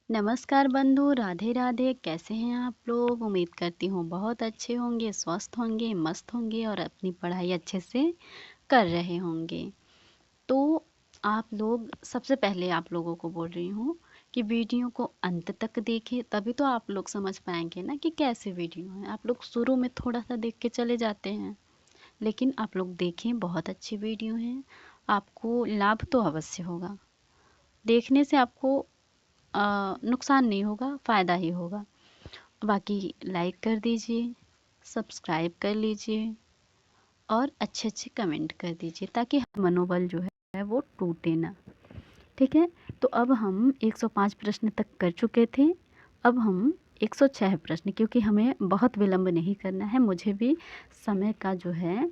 नमस्कार बंधु, राधे राधे। कैसे हैं आप लोग? उम्मीद करती हूँ बहुत अच्छे होंगे, स्वस्थ होंगे, मस्त होंगे और अपनी पढ़ाई अच्छे से कर रहे होंगे। तो आप लोग, सबसे पहले आप लोगों को बोल रही हूँ कि वीडियो को अंत तक देखें, तभी तो आप लोग समझ पाएंगे ना कि कैसे वीडियो है। आप लोग शुरू में थोड़ा सा देख के चले जाते हैं, लेकिन आप लोग देखें, बहुत अच्छी वीडियो है। आपको लाभ तो अवश्य होगा। देखने से आपको नुकसान नहीं होगा, फ़ायदा ही होगा। बाकी लाइक कर दीजिए, सब्सक्राइब कर लीजिए और अच्छे अच्छे कमेंट कर दीजिए, ताकि मनोबल जो है वो टूटे ना। ठीक है, तो अब हम 105 प्रश्न तक कर चुके थे। अब हम 106 प्रश्न, क्योंकि हमें बहुत विलंब नहीं करना है। मुझे भी समय का जो है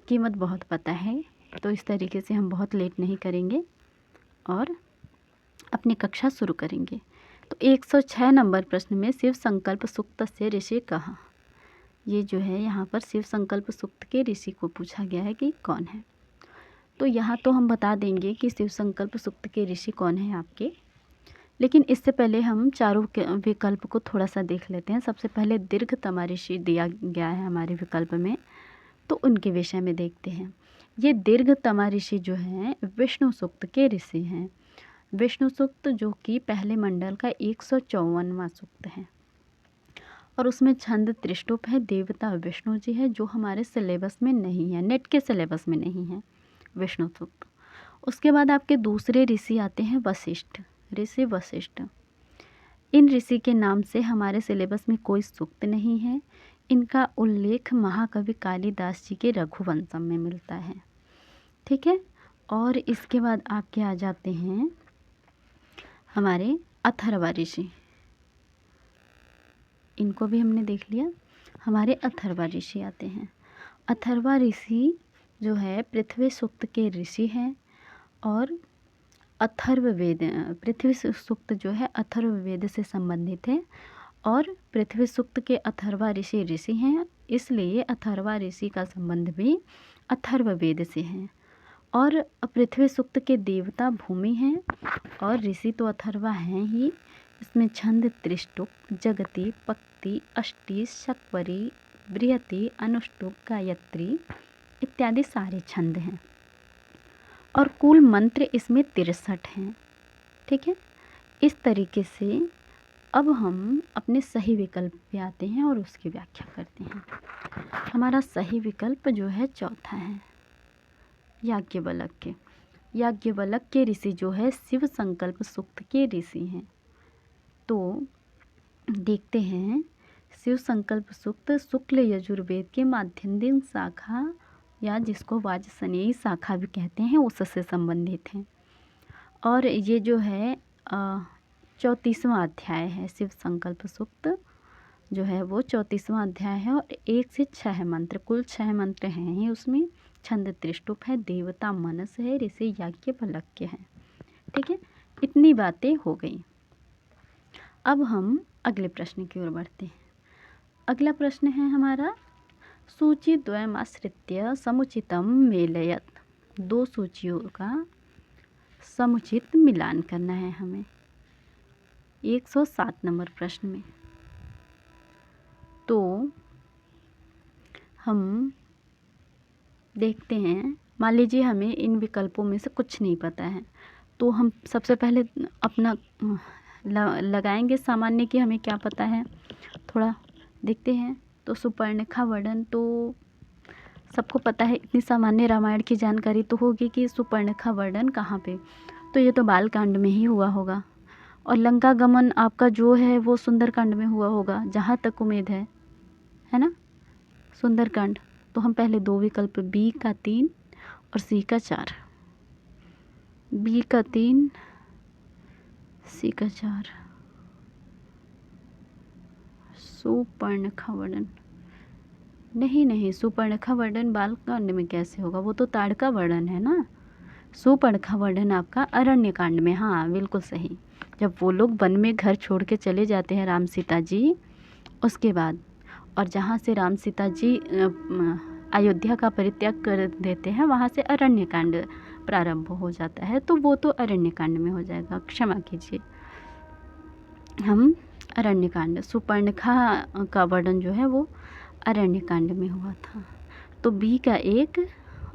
कीमत बहुत पता है, तो इस तरीके से हम बहुत लेट नहीं करेंगे और अपनी कक्षा शुरू करेंगे। तो 106 नंबर प्रश्न में शिव संकल्प सूक्त से ऋषि कहा। ये जो है यहाँ पर शिव संकल्प सूक्त के ऋषि को पूछा गया है कि कौन है। तो यहाँ तो हम बता देंगे कि शिव संकल्प सूक्त के ऋषि कौन है आपके, लेकिन इससे पहले हम चारों विकल्प को थोड़ा सा देख लेते हैं। सबसे पहले दीर्घतमा ऋषि दिया गया है हमारे विकल्प में, तो उनके विषय में देखते हैं। ये दीर्घतमा ऋषि जो हैं विष्णु सूक्त के ऋषि हैं। विष्णु सूक्त जो कि पहले मंडल का 154वां सूक्त है और उसमें छंद त्रिष्टुप है। देवता विष्णु जी है, जो हमारे सिलेबस में नहीं है, नेट के सिलेबस में नहीं है विष्णु सूक्त। उसके बाद आपके दूसरे ऋषि आते हैं वशिष्ठ, ऋषि वशिष्ठ। इन ऋषि के नाम से हमारे सिलेबस में कोई सूक्त नहीं है। इनका उल्लेख महाकवि कालिदास जी के रघुवंशम में मिलता है। ठीक है, और इसके बाद आपके आ जाते हैं हमारे अथर्वा ऋषि। इनको भी हमने देख लिया। हमारे अथर्वा ऋषि आते हैं। अथर्वा ऋषि जो है पृथ्वी सूक्त के ऋषि हैं और अथर्ववेद, पृथ्वी सूक्त जो है अथर्ववेद से संबंधित है और पृथ्वी सूक्त के अथर्वा ऋषि हैं, इसलिए अथर्वा ऋषि का संबंध भी अथर्ववेद से है। और पृथ्वी सूक्त के देवता भूमि हैं और ऋषि तो अथर्वा हैं ही। इसमें छंद त्रिष्टुप, जगति, पक्ति, अष्टि, शकवरी, बृहति, अनुष्टुप, गायत्री इत्यादि सारे छंद हैं और कुल मंत्र इसमें 63 हैं। ठीक है, इस तरीके से अब हम अपने सही विकल्प पे आते हैं और उसकी व्याख्या करते हैं। हमारा सही विकल्प जो है चौथा है, याज्ञवल्क्य। याज्ञवल्क्य ऋषि जो है शिव संकल्प सूक्त के ऋषि हैं। तो देखते हैं, शिव संकल्प सूक्त शुक्ल यजुर्वेद के माध्यन्दिन शाखा, या जिसको वाजसनेयी शाखा भी कहते हैं, उससे संबंधित हैं। और ये जो है 34वां अध्याय है। शिव संकल्प सूक्त जो है वो 34वां अध्याय है और 1 से 6 मंत्र, कुल 6 मंत्र हैं ही उसमें। छंद त्रिष्टुप है, देवता मनस है, ऋषि याज्ञवल्क्य है। ठीक है, इतनी बातें हो गई। अब हम अगले प्रश्न की ओर बढ़ते हैं। अगला प्रश्न है हमारा, सूची द्वयमाश्रित्य समुचितम मेलयत। दो सूचियों का समुचित मिलान करना है हमें 107 नंबर प्रश्न में। तो हम देखते हैं, मान लीजिए हमें इन विकल्पों में से कुछ नहीं पता है, तो हम सबसे पहले अपना लगाएंगे सामान्य कि हमें क्या पता है, थोड़ा देखते हैं। तो सुपर्णखा वर्णन तो सबको पता है, इतनी सामान्य रामायण की जानकारी तो होगी कि सुपर्णखा वर्णन कहाँ पे, तो ये तो बालकांड में ही हुआ होगा। और लंका गमन आपका जो है वो सुंदरकांड में हुआ होगा, जहाँ तक उम्मीद है ना, सुंदरकांड। तो हम पहले दो विकल्प बी का 3 और सी का 4, बी का 3 सी का 4। सुपर्णखा वर्णन नहीं, सुपर्णखा वर्णन बालकांड में कैसे होगा, वो तो ताड़का वर्णन है ना। सुपर्णखा वर्णन आपका अरण्य कांड में, हाँ बिल्कुल सही। जब वो लोग वन में घर छोड़ के चले जाते हैं राम सीता जी, उसके बाद, और जहाँ से राम सीता जी अयोध्या का परित्याग कर देते हैं, वहाँ से अरण्य कांड प्रारंभ हो जाता है, तो वो तो अरण्य कांड में हो जाएगा, क्षमा कीजिए। हम अरण्यकांड, सुपर्णखा का वर्णन जो है वो अरण्यकांड में हुआ था। तो बी का 1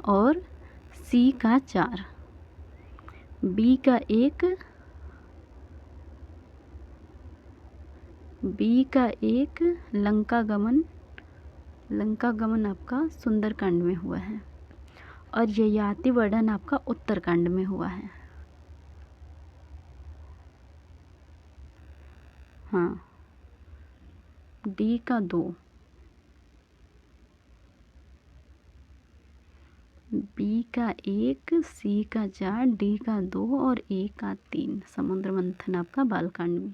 और सी का 4। बी का 1, लंका गमन आपका सुंदरकांड में हुआ है और ययाति वर्णन आपका उत्तरकांड में हुआ है। हाँ, डी का 2, बी का 1, सी का 4, डी का 2 और ए का 3 समुद्र मंथन आपका बालकांड में।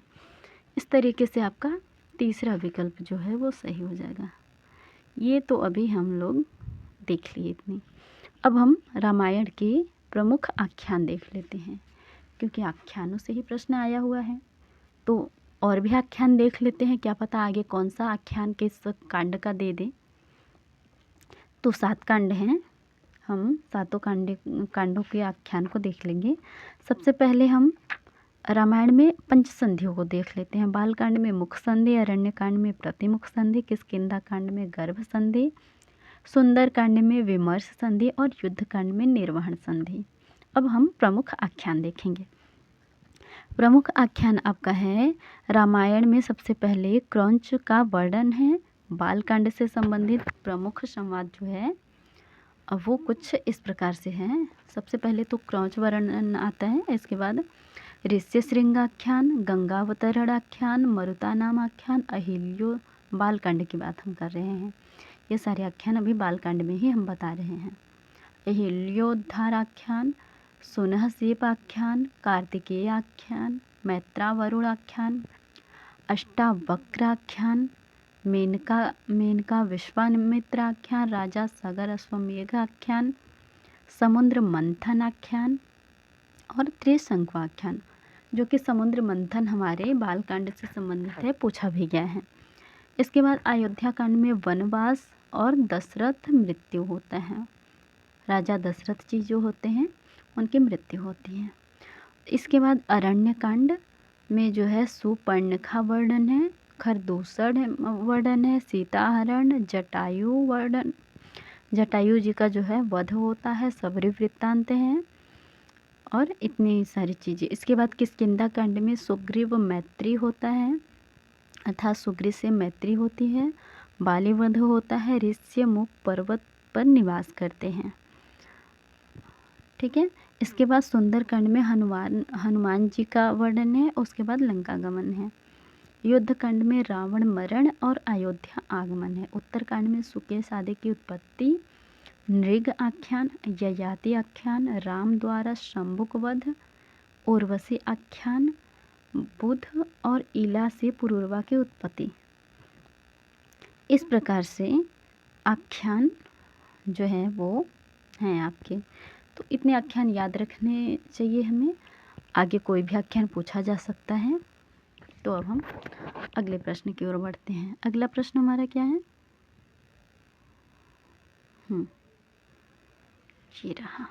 इस तरीके से आपका तीसरा विकल्प जो है वो सही हो जाएगा। ये तो अभी हम लोग देख लिए इतनी। अब हम रामायण के प्रमुख आख्यान देख लेते हैं, क्योंकि आख्यानों से ही प्रश्न आया हुआ है। तो और भी आख्यान देख लेते हैं, क्या पता आगे कौन सा आख्यान किस कांड का दे दे। तो 7 कांड हैं, हम सातों कांडों के आख्यान को देख लेंगे। सबसे पहले हम रामायण में पंचसंधियों को देख लेते हैं। बालकांड में मुख संधि, अरण्यकांड में प्रतिमुख संधि, किष्किंधा कांड में गर्भ संधि, सुंदरकांड में विमर्श संधि और युद्धकांड में निर्वहन संधि। अब हम प्रमुख आख्यान देखेंगे। प्रमुख आख्यान आपका है रामायण में सबसे पहले क्रौंच का वर्णन है। बालकांड से संबंधित प्रमुख संवाद जो है अब वो कुछ इस प्रकार से है। सबसे पहले तो क्रौंच वर्णन आता है, इसके बाद ऋष्य श्रृंग आख्यान, गंगावतरण आख्यान, मरुता नाम आख्यान, अहिल्यो, बालकांड की बात हम कर रहे हैं। ये सारे आख्यान अभी बालकांड में ही हम बता रहे हैं। अहिल्योद्धार आख्यान, सुनहसीप आख्यान, कार्तिकेय आख्यान, मैत्रावरुण आख्यान, अष्टावक्र आख्यान, मेनका विश्वामित्र आख्यान, राजा सागर अश्वमेघ आख्यान, समुद्र मंथन आख्यान और त्रिशंकु आख्यान, जो कि समुद्र मंथन हमारे बालकांड से संबंधित है, पूछा भी गया है। इसके बाद अयोध्या कांड में वनवास और दशरथ मृत्यु होता है। राजा दशरथ जी जो होते हैं उनकी मृत्यु होती है। इसके बाद अरण्य कांड में जो है सुपर्णखा वर्णन है, खरदूषण वर्णन है, सीताहरण, जटायु जी का जो है वध होता है, सबरी वृत्तांत हैं और इतनी सारी चीज़ें। इसके बाद किष्किंधा कांड में सुग्रीव मैत्री होता है, अर्थात सुग्रीव से मैत्री होती है, बाली वध होता है, ऋष्य मुख पर्वत पर निवास करते हैं। ठीक है। इसके बाद सुंदरकांड में हनुमान जी का वर्णन है, उसके बाद लंका गमन है। युद्धकांड में रावण मरण और अयोध्या आगमन है। उत्तरकांड में सुकेश आदि की उत्पत्ति, नृग आख्यान, ययाति आख्यान, राम द्वारा शंभुक वध, उर्वशी आख्यान, बुध और इला से पुरूरवा की उत्पत्ति। इस प्रकार से आख्यान जो है वो हैं आपके। तो इतने आख्यान याद रखने चाहिए हमें, आगे कोई भी आख्यान पूछा जा सकता है। तो अब हम अगले प्रश्न की ओर बढ़ते हैं। अगला प्रश्न हमारा क्या है? ये रहा।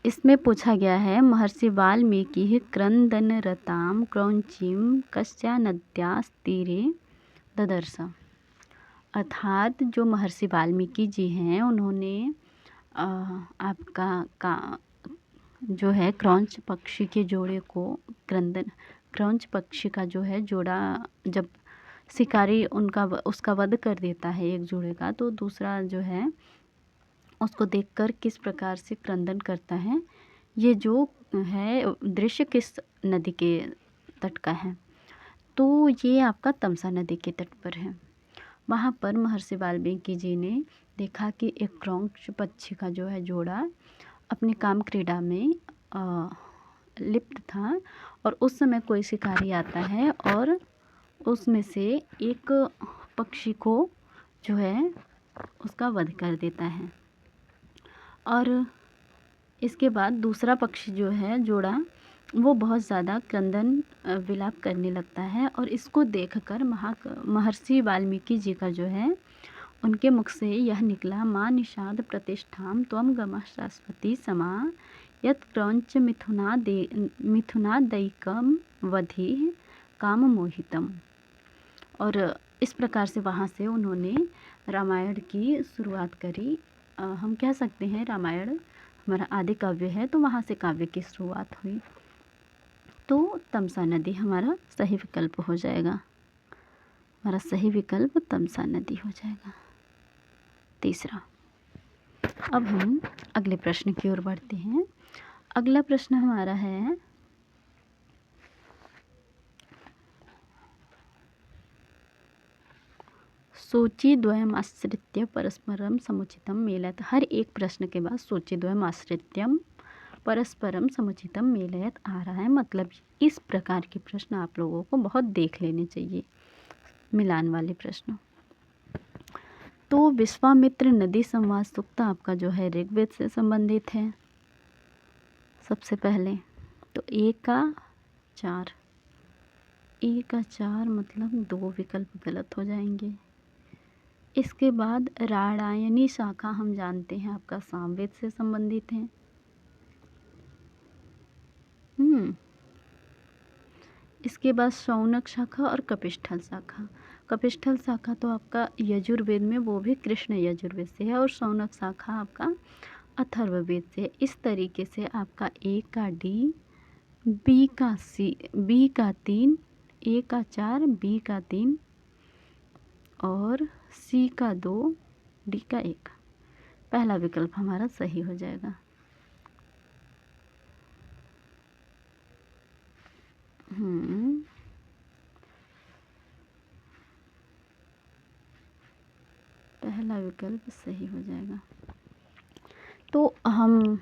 इसमें पूछा गया है महर्षि वाल्मीकि क्रंदनरतां क्रौंचीं कस्या नद्यास् तीरे ददर्श। अर्थात जो महर्षि वाल्मीकि जी हैं उन्होंने आपका जो है क्रौंच पक्षी के जोड़े को क्रौंच पक्षी का जो है जोड़ा जब शिकारी उसका वध कर देता है एक जोड़े का, तो दूसरा जो है उसको देखकर किस प्रकार से क्रंदन करता है। ये जो है दृश्य किस नदी के तट का है? तो ये आपका तमसा नदी के तट पर है। वहाँ पर महर्षि वाल्मीकि जी ने देखा कि एक क्रौंच पक्षी का जो है जोड़ा अपने काम क्रीड़ा में लिप्त था और उस समय कोई शिकारी आता है और उसमें से एक पक्षी को जो है उसका वध कर देता है। और इसके बाद दूसरा पक्षी जो है जोड़ा वो बहुत ज़्यादा क्रंदन विलाप करने लगता है और इसको देखकर महर्षि वाल्मीकि जी का जो है उनके मुख से यह निकला, माँ निषाद प्रतिष्ठाम त्वम गमः शाश्वती समा यत् क्रौंच मिथुनादैकम वधि काम मोहितम। और इस प्रकार से वहाँ से उन्होंने रामायण की शुरुआत करी। हम कह सकते हैं रामायण हमारा आदि काव्य है, तो वहाँ से काव्य की शुरुआत हुई। तो तमसा नदी हमारा सही विकल्प हो जाएगा। हमारा सही विकल्प तमसा नदी हो जाएगा, तीसरा। अब हम अगले प्रश्न की ओर बढ़ते हैं। अगला प्रश्न हमारा है, सूचिद्वयमाश्रित्य परस्परम समुचितम मेलयत। हर एक प्रश्न के बाद सूचिद्वयमाश्रित्यम परस्परम समुचितम मेलयत आ रहा है, मतलब इस प्रकार के प्रश्न आप लोगों को बहुत देख लेने चाहिए, मिलान वाले प्रश्न। तो विश्वामित्र नदी संवाद सूक्त आपका जो है ऋग्वेद से संबंधित है। सबसे पहले तो एक का चार मतलब 2 विकल्प गलत हो जाएंगे। इसके बाद रामायणी शाखा हम जानते हैं आपका सामवेद से संबंधित है। इसके बाद शौनक शाखा और कपिष्ठल शाखा। कपिष्ठल शाखा तो आपका यजुर्वेद में, वो भी कृष्ण यजुर्वेद से है, और शौनक शाखा आपका अथर्ववेद से। इस तरीके से आपका ए का डी, बी का सी, बी का 3, ए का 4, बी का 3 और सी का 2, डी का 1। पहला विकल्प हमारा सही हो जाएगा। पहला विकल्प सही हो जाएगा। तो हम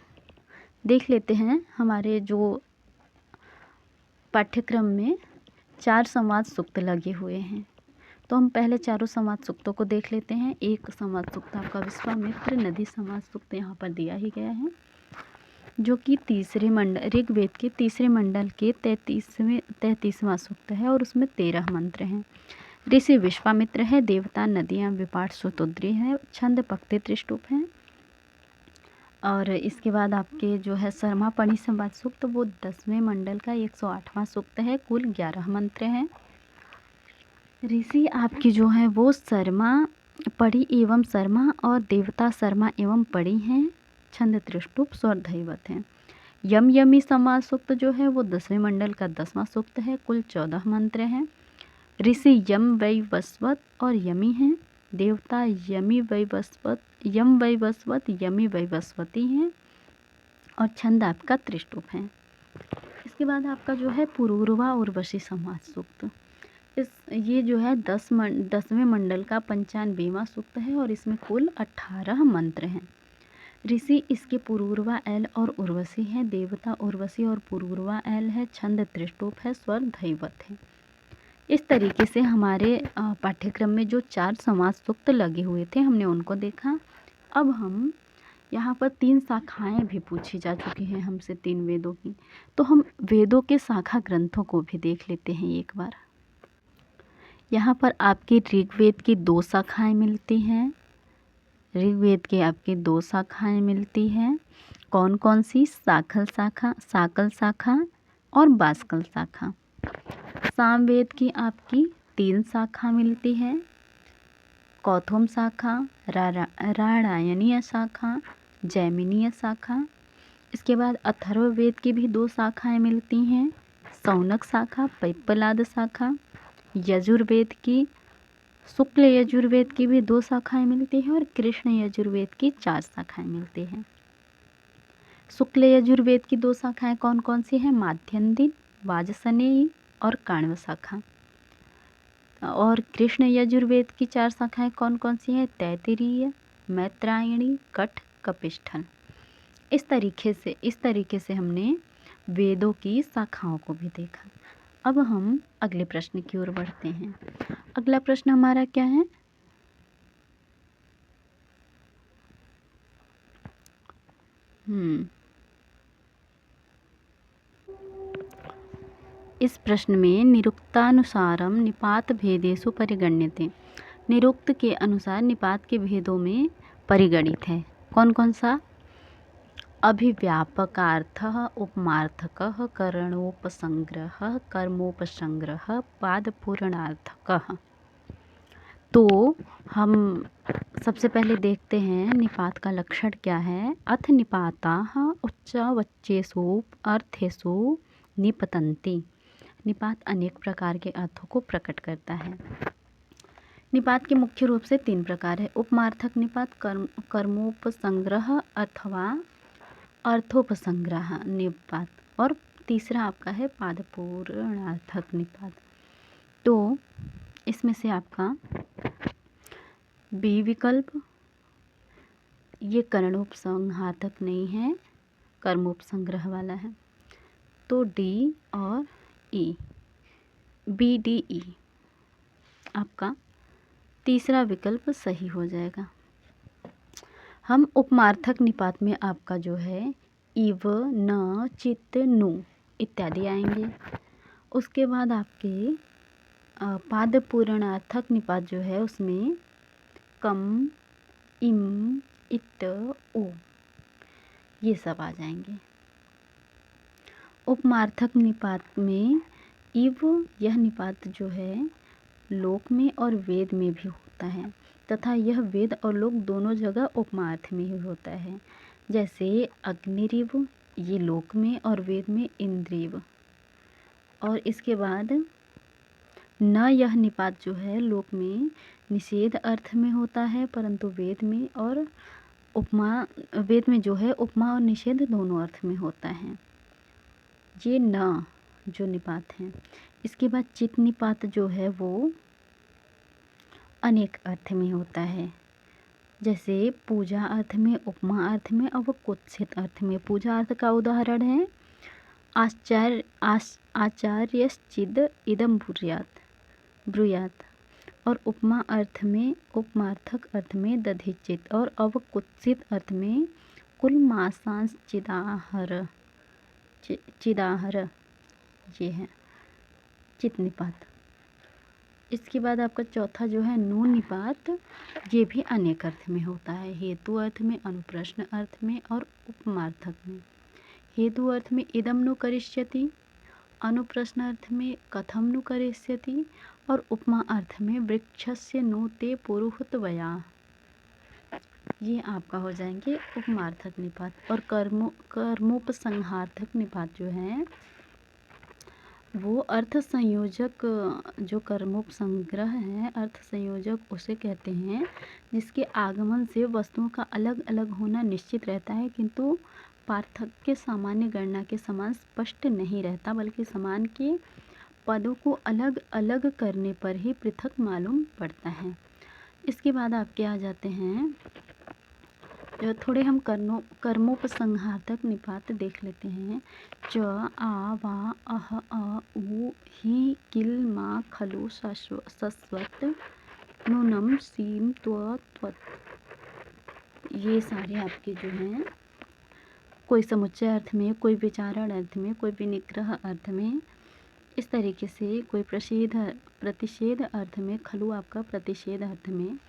देख लेते हैं हमारे जो पाठ्यक्रम में 4 संवाद सूक्त लगे हुए हैं, तो हम पहले चारों संवाद सूक्तों को देख लेते हैं। एक संवाद सूक्त आपका विश्वामित्र नदी संवाद सूक्त यहाँ पर दिया ही गया है, जो कि तीसरे मंडल, ऋग्वेद के तीसरे मंडल के 33वां सूक्त है, और उसमें 13 मंत्र हैं। ऋषि विश्वामित्र है, देवता नदियाँ विपाट सुतुद्री है, छंद पक्ति त्रिष्टुप हैं। और इसके बाद आपके जो है शर्मापणि संवाद सूक्त, वो 10वें मंडल का 108वां सूक्त है, कुल 11 मंत्र हैं। ऋषि आपकी जो है वो शर्मा, पढ़ी एवं शर्मा और देवता शर्मा एवं पढ़ी हैं, छंद त्रिष्टुप स्वर धैवत हैं। यम यमी संवाद सूक्त जो है वो 10वें मंडल का 10वां सूक्त है, कुल 14 मंत्र हैं। ऋषि यम वैवस्वत और यमी हैं, देवता यमी वैवस्वत, यम वैवस्वत, यमी वैवस्वती हैं, और छंद आपका त्रिष्टुप है। इसके बाद आपका जो है पुरूरवा उर्वशी संवाद सूक्त, ये जो है 10वें मंडल का 95वां सूक्त है, और इसमें कुल 18 मंत्र हैं। ऋषि इसके पुरूरवा एल और उर्वशी है, देवता उर्वशी और पुरूरवा एल है, छंद त्रिष्टुप है, स्वर धैवत है। इस तरीके से हमारे पाठ्यक्रम में जो 4 संवाद सूक्त लगे हुए थे हमने उनको देखा। अब हम यहाँ पर 3 शाखाएं भी पूछी जा चुकी हैं हमसे 3 वेदों की, तो हम वेदों के शाखा ग्रंथों को भी देख लेते हैं एक बार। यहाँ पर आपकी ऋग्वेद की 2 शाखाएं मिलती हैं। ऋग्वेद के आपकी 2 शाखाएं मिलती हैं। कौन कौन सी? साकल शाखा और बाष्कल शाखा। सामवेद की आपकी 3 शाखा मिलती है, कौथुम शाखा, रामायणीय शाखा, जैमिनीय शाखा। इसके बाद अथर्ववेद की भी 2 शाखाएं मिलती हैं, शौनक शाखा, पैप्पलाद शाखा। यजुर्वेद की, शुक्ल यजुर्वेद की भी 2 शाखाएं मिलती हैं, और कृष्ण यजुर्वेद की 4 शाखाएं मिलती हैं। शुक्ल यजुर्वेद की 2 शाखाएं कौन कौन सी हैं? माध्यन्दिन, वाजसनेयी और काण्व शाखा। और कृष्ण यजुर्वेद की 4 शाखाएं कौन कौन सी हैं? तैत्तिरीय, मैत्रायणी, कठ, कपिष्ठल। इस तरीके से हमने वेदों की शाखाओं को भी देखा। अब हम अगले प्रश्न की ओर बढ़ते हैं। अगला प्रश्न हमारा क्या है? इस प्रश्न में निरुक्तानुसारम निपात भेदेषु परिगण्यते। निरुक्त के अनुसार निपात के भेदों में परिगणित है। कौन कौन सा? अभिव्यापकार्थः उपमार्थकः करणोपसंग्रहः कर्मोपसंग्रहः पादपूरणार्थकः। तो हम सबसे पहले देखते हैं निपात का लक्षण क्या है। अथ निपाताः उच्चवच्चेषु अर्थेषु निपतन्ति। निपात अनेक प्रकार के अर्थों को प्रकट करता है। निपात के मुख्य रूप से 3 प्रकार है। उपमार्थक निपात, कर्मोपसंग्रह अथवा अर्थोपसंग्रह निपात, और तीसरा आपका है पादपूरणार्थक निपात। तो इसमें से आपका बी विकल्प, ये करणोपसंहार्थक नहीं है, कर्मोपसंग्रह वाला है। तो डी और ई, बी डी ई आपका तीसरा विकल्प सही हो जाएगा। हम उपमार्थक निपात में आपका जो है इव, न, चित, नु इत्यादि आएंगे। उसके बाद आपके पादपूरणार्थक निपात जो है उसमें कम, इम, इत, उ ये सब आ जाएंगे। उपमार्थक निपात में इव, यह निपात जो है लोक में और वेद में भी होता है तथा यह वेद और लोक दोनों जगह उपमार्थ में ही होता है। जैसे अग्निरिव, ये लोक में और वेद में इंद्रिव। और इसके बाद न, यह निपात जो है लोक में निषेध अर्थ में होता है, परंतु वेद में और वेद में जो है उपमा और निषेध दोनों अर्थ में होता है। ये न जो निपात है। इसके बाद चित निपात जो है वो अनेक अर्थ में होता है। जैसे पूजा अर्थ में, उपमा अर्थ में और वो कुत्सित अर्थ में। पूजा अर्थ का उदाहरण है आचार्यश्चिद इदम ब्रूयात, और उपमा अर्थ में, उपमार्थक अर्थ में दधिचित, और अवकुत्सित अर्थ में कुल मासांस चिदाहर ये है चित निपात। इसके बाद आपका चौथा जो है नु निपात, ये भी अनेक अर्थ में होता है। हेतु अर्थ में, अनुप्रश्न अर्थ में और उपमार्थक में। हेतु अर्थ में इदम नु करिष्यति, अनुप्रश्न अर्थ में कथम नु करिष्यति, और उपमा अर्थ में वृक्षस्य नु ते पुरुहूतवया। ये आपका हो जाएंगे उपमार्थक निपात। और कर्मोपसंहार्थक निपात जो है वो अर्थ संयोजक, जो कर्मोपसंग्रह है अर्थ संयोजक उसे कहते हैं जिसके आगमन से वस्तुओं का अलग अलग होना निश्चित रहता है, किंतु पार्थक्य सामान्य गणना के समान स्पष्ट नहीं रहता, बल्कि समान के पदों को अलग अलग करने पर ही पृथक मालूम पड़ता है। इसके बाद आपके आ जाते हैं थोड़े हम कर्मोपसंहार्थक निपात देख लेते हैं। च, आ, वा, अह, अ, उ, हि, किल, मा, खलु, सस्वत, नूनम, सीम, त्व, त्वत्। ये सारे आपके जो हैं कोई समुच्चय अर्थ में, कोई विचारण अर्थ में, कोई विनिग्रह अर्थ में, इस तरीके से कोई प्रतिषेध अर्थ में। खलु आपका प्रतिषेध अर्थ में,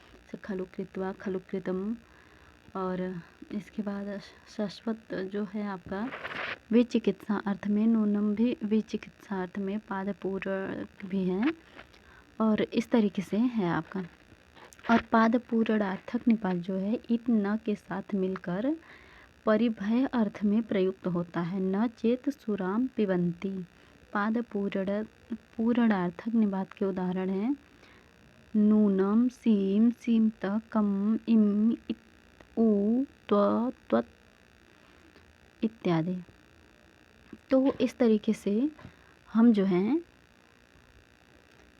खलु कृत्वा, खलु कृतम। और इसके बाद शाश्वत जो है आपका विचिकित्सा अर्थ में, नूनम भी विचिकित्सा अर्थ में, पादपूरक भी है, और इस तरीके से है आपका। और पादपूरणार्थक निपात जो है इत न के साथ मिलकर परिभय अर्थ में प्रयुक्त होता है। न चेत सुराम पिबंती। पादपूरणार्थक निपात के उदाहरण हैं नूनम, सीम, सीमत, कम, इम, इत, उ, त्व, त्वत् इत्यादि। तो इस तरीके से हम जो हैं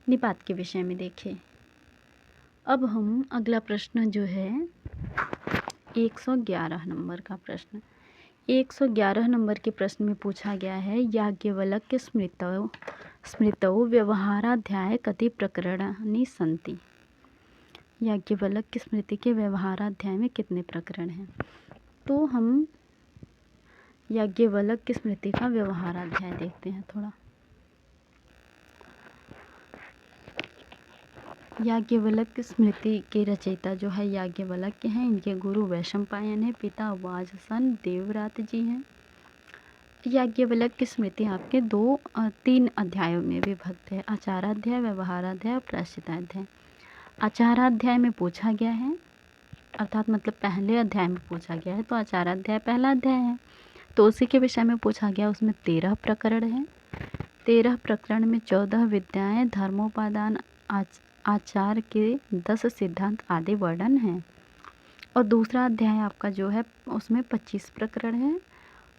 निपात के विषय में देखें। अब हम अगला प्रश्न जो है 111 नंबर का प्रश्न। 111 नंबर के प्रश्न में पूछा गया है याज्ञवल्क्य स्मृतौ व्यवहाराध्याय कति प्रकरणानि सन्ति। याज्ञवल्क्य स्मृति के व्यवहाराध्याय में कितने प्रकरण हैं। तो हम याज्ञवल्क्य स्मृति का व्यवहाराध्याय देखते हैं थोड़ा। याज्ञवल्क्य स्मृति के रचयिता जो है याज्ञवल्क्य हैं। इनके गुरु वैशंपायन है, पिता वाजसन देवव्रत जी हैं। याज्ञवल्क्य स्मृति आपके 3 अध्यायों में विभक्त है, आचाराध्याय, व्यवहाराध्याय और प्रायश्चिताध्याय। आचाराध्याय में पूछा गया है, अर्थात मतलब पहले अध्याय में पूछा गया है, तो आचाराध्याय पहला अध्याय है, तो उसी के विषय में पूछा गया। उसमें 13 प्रकरण हैं। 13 प्रकरण में 14 विद्याएं, धर्मोपादान, आचार के 10 सिद्धांत आदि वर्णन हैं। और दूसरा अध्याय आपका जो है उसमें 25 प्रकरण है।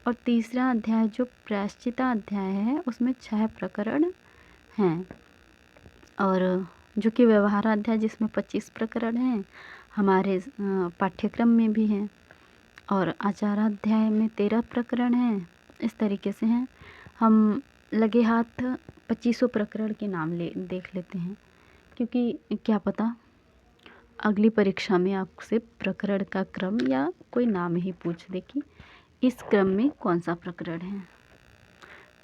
और तीसरा अध्याय जो प्रायश्चिता अध्याय है उसमें 6 प्रकरण हैं। और जो कि व्यवहाराध्याय जिसमें 25 प्रकरण हैं हमारे पाठ्यक्रम में भी हैं। और आचाराध्याय में 13 प्रकरण हैं। इस तरीके से हैं। हम लगे हाथ 25 प्रकरण के नाम देख लेते हैं, क्योंकि क्या पता अगली परीक्षा में आपसे प्रकरण का क्रम या कोई नाम ही पूछ दे कि इस क्रम में कौन सा प्रकरण है।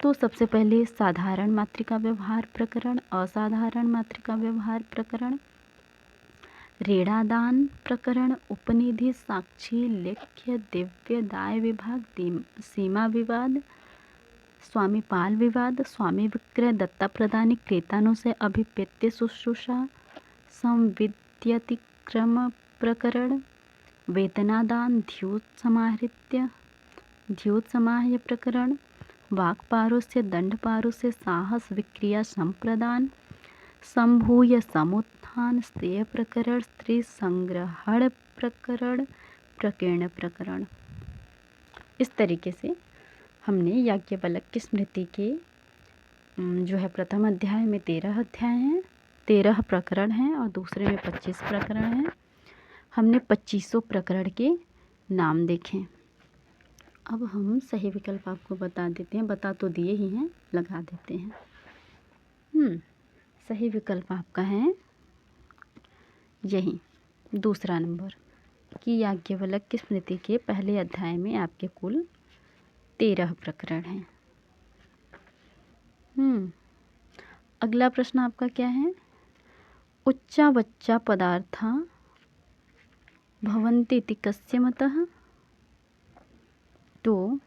तो सबसे पहले साधारण मात्रिका व्यवहार प्रकरण, असाधारण मात्रिका व्यवहार प्रकरण, ऋणादान प्रकरण, उपनिधि, साक्षी, लेख्य, दिव्य, दाय विभाग, सीमा विवाद, स्वामी पाल विवाद, स्वामी विक्रय, दत्ता प्रदानी, क्रेतानुसय, अभिपेत्य शुश्रूषा, संविद्यतिक्रम प्रकरण, वेतनादान, द्योत समाह्य प्रकरण, वाक्पारुष्य, दंड पारुष्य, साहस विक्रिया संप्रदान, संभूय समुत्थान, स्त्रेय प्रकरण, स्त्री संग्रहण प्रकरण, प्रकीर्ण प्रकरण। इस तरीके से हमने याज्ञवल्क्य स्मृति के जो है प्रथम अध्याय में 13 अध्याय हैं, 13 प्रकरण हैं और दूसरे में 25 प्रकरण हैं। हमने 25 प्रकरण के नाम देखे। अब हम सही विकल्प आपको बता देते हैं, बता तो दिए ही हैं, लगा देते हैं। सही विकल्प आपका है यही दूसरा नंबर कि याज्ञवल्क्य स्मृति के पहले अध्याय में आपके कुल 13 प्रकरण हैं। अगला प्रश्न आपका क्या है? उच्चावच्चा पदार्था भवन्ति इति कस्य मतः? तो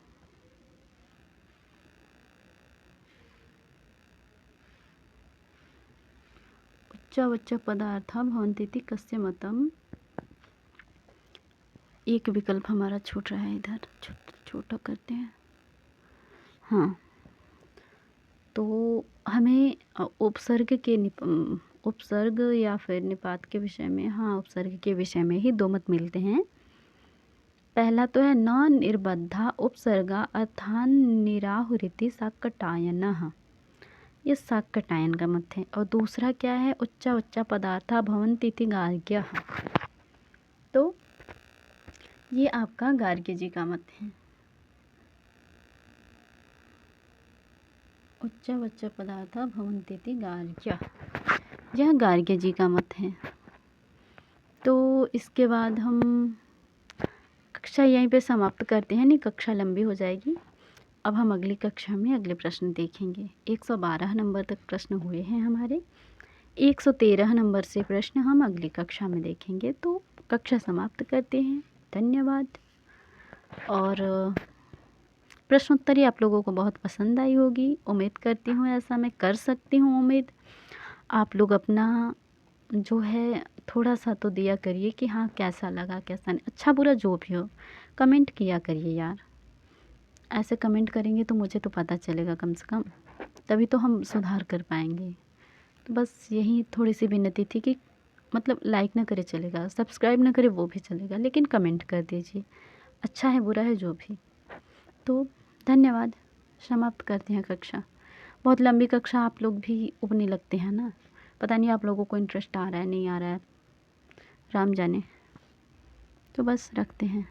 उच्चावच्चा पदार्था भवन्ति इति कस्य मतम्? एक विकल्प हमारा छूट रहा है, इधर छोटा करते हैं। हाँ, तो हमें उपसर्ग या फिर निपात के विषय में, हाँ उपसर्ग के विषय में ही 2 मत मिलते हैं। पहला तो है न निर्बद्धा उपसर्गा अर्थान निराहुरिति साकटायनः, ये साकटायन का मत है। और दूसरा क्या है? उच्चा पदार्था भवन्ति इति गार्ग्यः, तो ये आपका गार्ग्य जी का मत है। उच्चा पदार्था भवन्ति इति गार्ग्यः, यह गार्ग्य जी का मत है। तो इसके बाद हम कक्षा यहीं पे समाप्त करते हैं, नहीं कक्षा लंबी हो जाएगी। अब हम अगली कक्षा में अगले प्रश्न देखेंगे। 112 नंबर तक प्रश्न हुए हैं हमारे, 113 नंबर से प्रश्न हम अगली कक्षा में देखेंगे। तो कक्षा समाप्त करते हैं, धन्यवाद। और प्रश्नोत्तरी आप लोगों को बहुत पसंद आई होगी, उम्मीद करती हूँ, ऐसा मैं कर सकती हूँ उम्मीद। आप लोग अपना जो है थोड़ा सा तो दिया करिए कि हाँ कैसा लगा, कैसा नहीं, अच्छा बुरा जो भी हो कमेंट किया करिए यार। ऐसे कमेंट करेंगे तो मुझे तो पता चलेगा कम से कम, तभी तो हम सुधार कर पाएंगे। तो बस यही थोड़ी सी विनती थी कि मतलब लाइक ना करे चलेगा, सब्सक्राइब ना करे वो भी चलेगा, लेकिन कमेंट कर दीजिए, अच्छा है बुरा है जो भी। तो धन्यवाद, समाप्त करते हैं कक्षा। बहुत लंबी कक्षा आप लोग भी उबने लगते हैं ना, पता नहीं आप लोगों को इंटरेस्ट आ रहा है नहीं आ रहा है, राम जाने। तो बस रखते हैं।